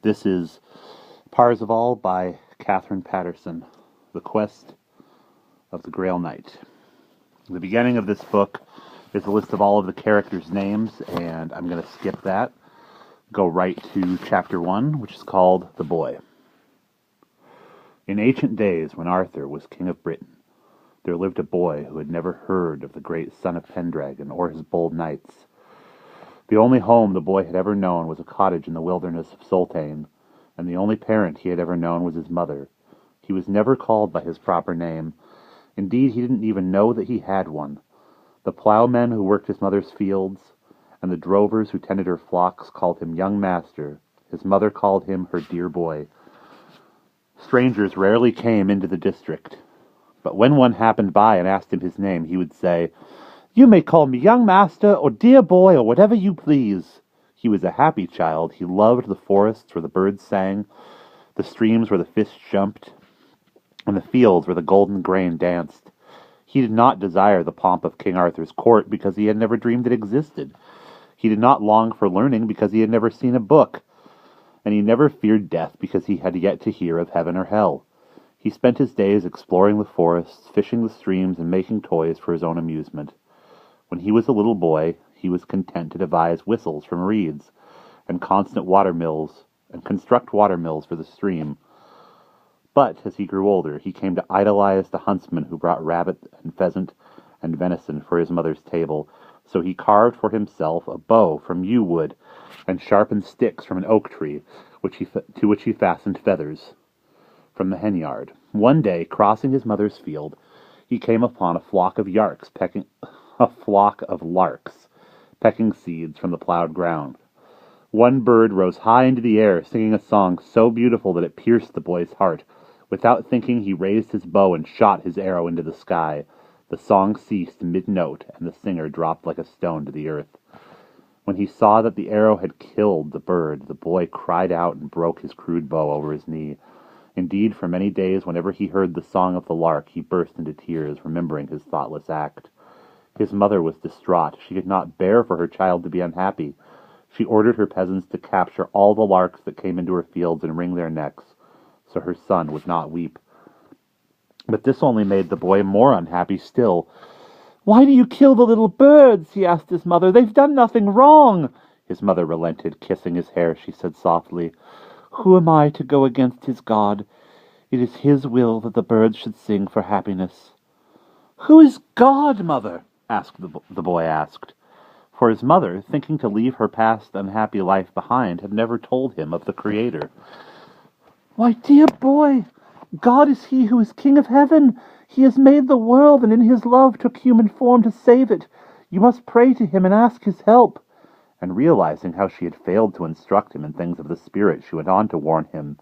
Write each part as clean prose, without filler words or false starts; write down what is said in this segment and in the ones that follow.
This is Parzival by Katherine Paterson, The Quest of the Grail Knight. The beginning of this book is a list of all of the characters' names, and I'm going to skip that, go right to chapter 1, which is called The Boy. In ancient days, when Arthur was king of Britain, there lived a boy who had never heard of the great son of Pendragon or his bold knights. The only home the boy had ever known was a cottage in the wilderness of Soltane, and the only parent he had ever known was his mother. He was never called by his proper name. Indeed, he didn't even know that he had one. The plowmen who worked his mother's fields, and the drovers who tended her flocks called him young master. His mother called him her dear boy. Strangers rarely came into the district, but when one happened by and asked him his name, he would say, "You may call me young master, or dear boy, or whatever you please." He was a happy child. He loved the forests where the birds sang, the streams where the fish jumped, and the fields where the golden grain danced. He did not desire the pomp of King Arthur's court because he had never dreamed it existed. He did not long for learning because he had never seen a book, and he never feared death because he had yet to hear of heaven or hell. He spent his days exploring the forests, fishing the streams, and making toys for his own amusement. When he was a little boy, he was content to devise whistles from reeds, and construct water mills for the stream. But as he grew older, he came to idolize the huntsman who brought rabbit and pheasant and venison for his mother's table. So he carved for himself a bow from yew wood, and sharpened sticks from an oak tree, to which he fastened feathers from the henyard. One day, crossing his mother's field, he came upon a flock of larks pecking seeds from the plowed ground. One bird rose high into the air, singing a song so beautiful that it pierced the boy's heart. Without thinking, he raised his bow and shot his arrow into the sky. The song ceased mid-note, and the singer dropped like a stone to the earth. When he saw that the arrow had killed the bird, the boy cried out and broke his crude bow over his knee. Indeed, for many days, whenever he heard the song of the lark, he burst into tears, remembering his thoughtless act. His mother was distraught. She could not bear for her child to be unhappy. She ordered her peasants to capture all the larks that came into her fields and wring their necks, so her son would not weep. But this only made the boy more unhappy still. "Why do you kill the little birds?" he asked his mother. "They've done nothing wrong." His mother relented. Kissing his hair, she said softly, "Who am I to go against his God? It is his will that the birds should sing for happiness." "Who is God, mother?" the boy asked. For his mother, thinking to leave her past unhappy life behind, had never told him of the Creator. "Why, dear boy, God is he who is King of heaven. He has made the world, and in his love took human form to save it. You must pray to him and ask his help." And realizing how she had failed to instruct him in things of the Spirit, she went on to warn him.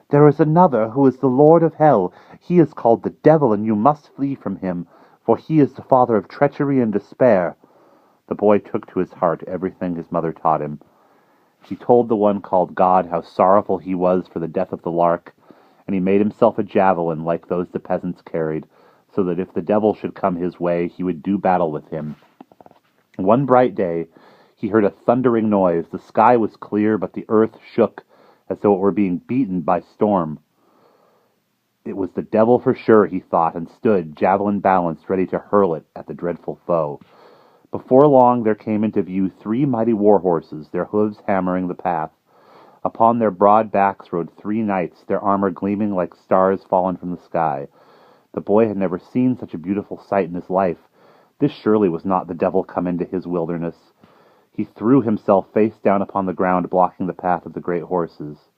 "There is another who is the Lord of hell. He is called the devil, and you must flee from him, for he is the father of treachery and despair." The boy took to his heart everything his mother taught him. He told the one called God how sorrowful he was for the death of the lark, and he made himself a javelin like those the peasants carried, so that if the devil should come his way, he would do battle with him. One bright day, he heard a thundering noise. The sky was clear, but the earth shook as though it were being beaten by storm. It was the devil for sure, he thought, and stood, javelin balanced, ready to hurl it at the dreadful foe. Before long there came into view 3 mighty war horses, their hooves hammering the path. Upon their broad backs rode 3 knights, their armor gleaming like stars fallen from the sky. The boy had never seen such a beautiful sight in his life. This surely was not the devil come into his wilderness. He threw himself face down upon the ground, blocking the path of the great horses.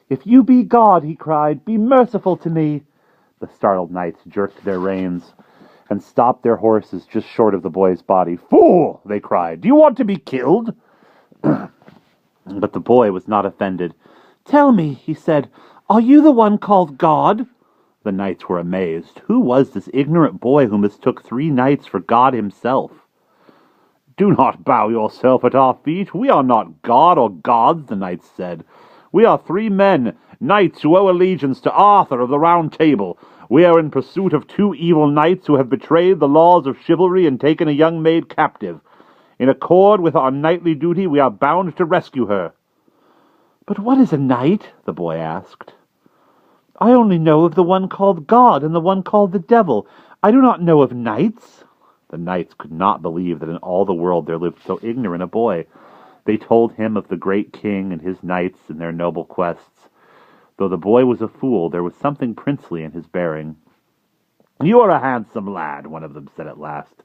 "If you be God," he cried, "be merciful to me." The startled knights jerked their reins and stopped their horses just short of the boy's body. "Fool!" they cried. "Do you want to be killed?" But the boy was not offended. "Tell me," he said, "are you the one called God?" The knights were amazed. Who was this ignorant boy who mistook 3 knights for God himself? "Do not bow yourself at our feet. We are not God or gods," the knights said. "We are 3 men, knights who owe allegiance to Arthur of the Round Table. We are in pursuit of 2 evil knights who have betrayed the laws of chivalry and taken a young maid captive. In accord with our knightly duty, we are bound to rescue her." "But what is a knight?" the boy asked. "I only know of the one called God and the one called the devil. I do not know of knights." The knights could not believe that in all the world there lived so ignorant a boy. They told him of the great king and his knights and their noble quests. Though the boy was a fool, there was something princely in his bearing. "You are a handsome lad," one of them said at last.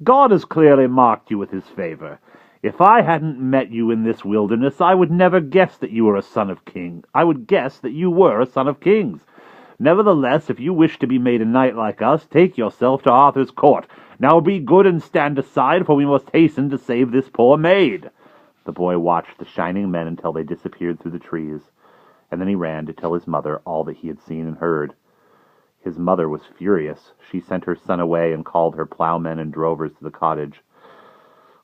"God has clearly marked you with his favor. If I hadn't met you in this wilderness, I would never guess that you were a son of king. I would guess that you were a son of kings. Nevertheless, if you wish to be made a knight like us, take yourself to Arthur's court. Now be good and stand aside, for we must hasten to save this poor maid." The boy watched the shining men until they disappeared through the trees, and then he ran to tell his mother all that he had seen and heard. His mother was furious. She sent her son away and called her plowmen and drovers to the cottage.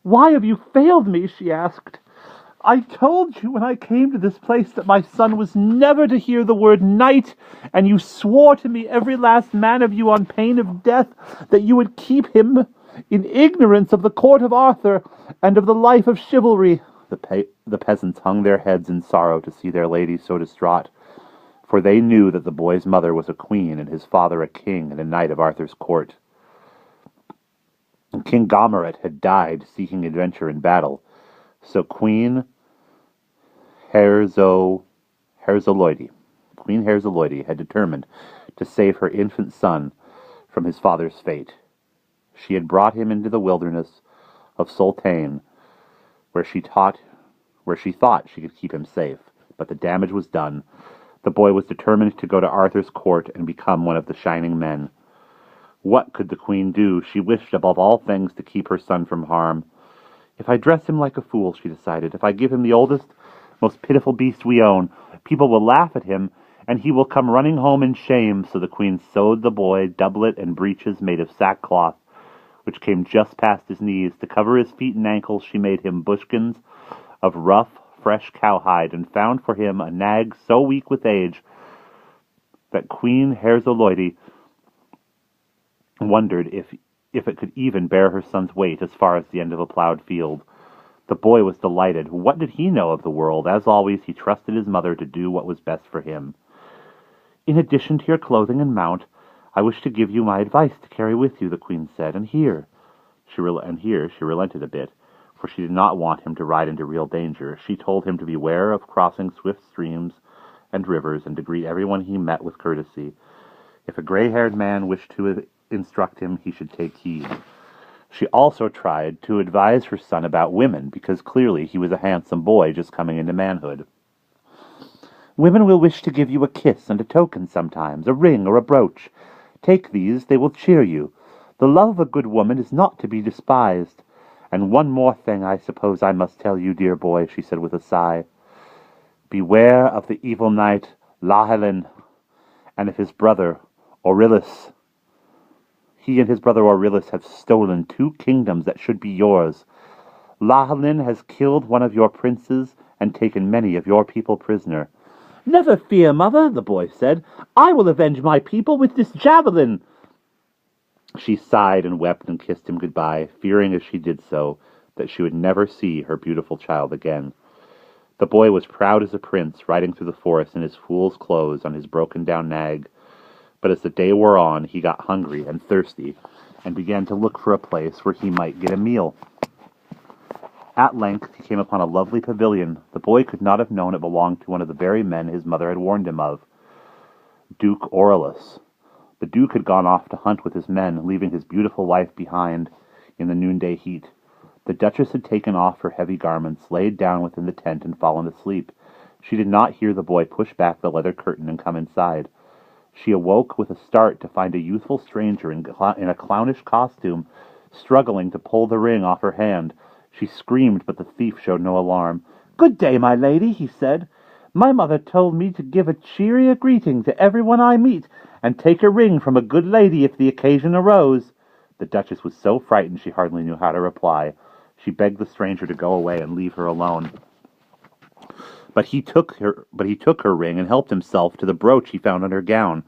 "Why have you failed me?" she asked. "I told you when I came to this place that my son was never to hear the word knight, and you swore to me, every last man of you, on pain of death, that you would keep him in ignorance of the court of Arthur and of the life of chivalry." The peasants hung their heads in sorrow to see their lady so distraught, for they knew that the boy's mother was a queen and his father a king and a knight of Arthur's court. King Gomerich had died seeking adventure in battle, so Queen Queen Herzoloide had determined to save her infant son from his father's fate. She had brought him into the wilderness of Soltane, where she thought she could keep him safe. But the damage was done. The boy was determined to go to Arthur's court and become one of the shining men. What could the queen do? She wished above all things to keep her son from harm. "If I dress him like a fool," she decided, "if I give him the oldest, most pitiful beast we own, people will laugh at him, and he will come running home in shame." So the queen sewed the boy doublet and breeches made of sackcloth, which came just past his knees. To cover his feet and ankles, she made him buskins of rough, fresh cowhide, and found for him a nag so weak with age that Queen Herzoloide wondered if it could even bear her son's weight as far as the end of a plowed field. The boy was delighted. What did he know of the world? As always, he trusted his mother to do what was best for him. "In addition to your clothing and mount, I wish to give you my advice to carry with you," the queen said, and here she relented a bit, for she did not want him to ride into real danger. She told him to beware of crossing swift streams and rivers, and to greet everyone he met with courtesy. If a gray-haired man wished to instruct him, he should take heed. She also tried to advise her son about women, because clearly he was a handsome boy just coming into manhood. "Women will wish to give you a kiss and a token sometimes, a ring or a brooch. Take these, they will cheer you. The love of a good woman is not to be despised. And one more thing I suppose I must tell you, dear boy," she said with a sigh. "Beware of the evil knight Lahelin and of his brother Aurelius. He and his brother Aurelius have stolen 2 kingdoms that should be yours. Lahelin has killed one of your princes and taken many of your people prisoner." "Never fear, mother," the boy said. "I will avenge my people with this javelin." She sighed and wept and kissed him goodbye, fearing as she did so that she would never see her beautiful child again. The boy was proud as a prince, riding through the forest in his fool's clothes on his broken-down nag. But as the day wore on, he got hungry and thirsty, and began to look for a place where he might get a meal. At length he came upon a lovely pavilion. The boy could not have known it belonged to one of the very men his mother had warned him of, Duke Aurelius. The Duke had gone off to hunt with his men, leaving his beautiful wife behind in the noonday heat. The Duchess had taken off her heavy garments, laid down within the tent, and fallen asleep. She did not hear the boy push back the leather curtain and come inside. She awoke with a start to find a youthful stranger in a clownish costume, struggling to pull the ring off her hand. She screamed, but the thief showed no alarm. "Good day, my lady," he said. "My mother told me to give a cheery greeting to everyone I meet, and take a ring from a good lady if the occasion arose." The Duchess was so frightened she hardly knew how to reply. She begged the stranger to go away and leave her alone. But he took her ring and helped himself to the brooch he found on her gown.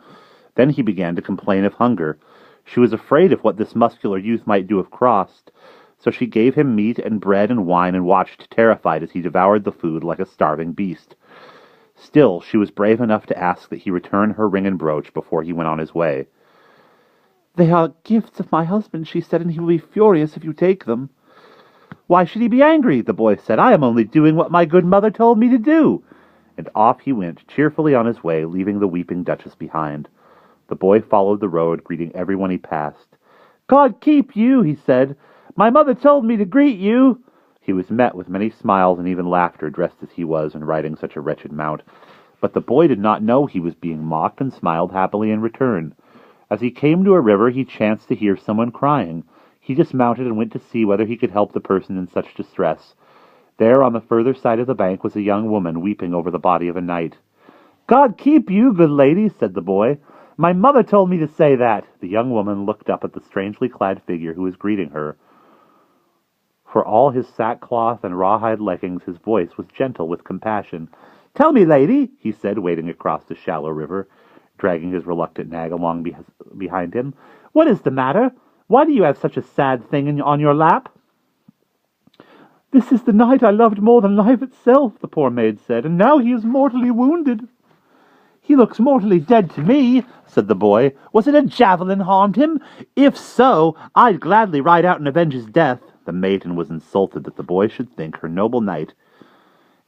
Then he began to complain of hunger. She was afraid of what this muscular youth might do if crossed, so she gave him meat and bread and wine and watched terrified as he devoured the food like a starving beast. Still, she was brave enough to ask that he return her ring and brooch before he went on his way. "They are gifts of my husband," she said, "and he will be furious if you take them." "Why should he be angry?" the boy said. "I am only doing what my good mother told me to do." And off he went, cheerfully on his way, leaving the weeping Duchess behind. The boy followed the road, greeting everyone he passed. "God keep you," he said. "My mother told me to greet you." He was met with many smiles and even laughter, dressed as he was and riding such a wretched mount. But the boy did not know he was being mocked, and smiled happily in return. As he came to a river, he chanced to hear someone crying. He dismounted and went to see whether he could help the person in such distress. There, on the further side of the bank, was a young woman weeping over the body of a knight. "God keep you, good lady," said the boy. "My mother told me to say that." The young woman looked up at the strangely clad figure who was greeting her. For all his sackcloth and rawhide leggings, his voice was gentle with compassion. "Tell me, lady," he said, wading across the shallow river, dragging his reluctant nag along behind him. "What is the matter? Why do you have such a sad thing on your lap?" "This is the knight I loved more than life itself," the poor maid said, "and now he is mortally wounded." "He looks mortally dead to me," said the boy. "Was it a javelin harmed him? If so, I'd gladly ride out and avenge his death." The maiden was insulted that the boy should think her noble knight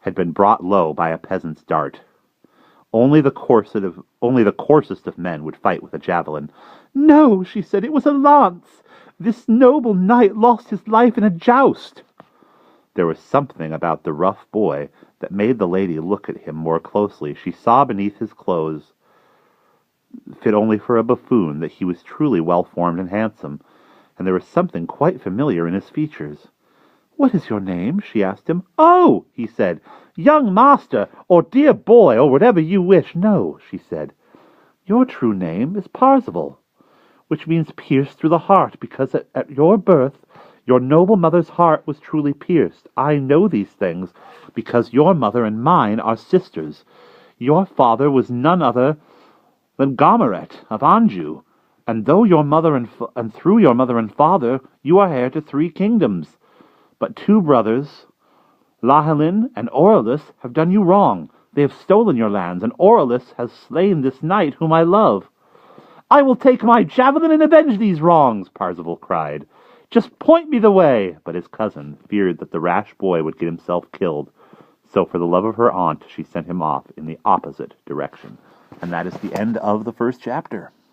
had been brought low by a peasant's dart. Only the coarsest of men would fight with a javelin. "No," she said, "it was a lance. This noble knight lost his life in a joust." There was something about the rough boy that made the lady look at him more closely. She saw beneath his clothes, fit only for a buffoon, that he was truly well-formed and handsome, and there was something quite familiar in his features. "What is your name?" she asked him. "Oh," he said, "young master, or dear boy, or whatever you wish." "No," she said, "your true name is Parzival, which means pierced through the heart, because at your birth your noble mother's heart was truly pierced. I know these things, because your mother and mine are sisters. Your father was none other than Gomerette of Anjou, and through your mother and father you are heir to 3 kingdoms. But 2 brothers, Lahelin and Orelus, have done you wrong. They have stolen your lands, and Orelus has slain this knight whom I love." "I will take my javelin and avenge these wrongs," Parzival cried. "Just point me the way." But his cousin feared that the rash boy would get himself killed, so for the love of her aunt she sent him off in the opposite direction. And that is the end of the first chapter.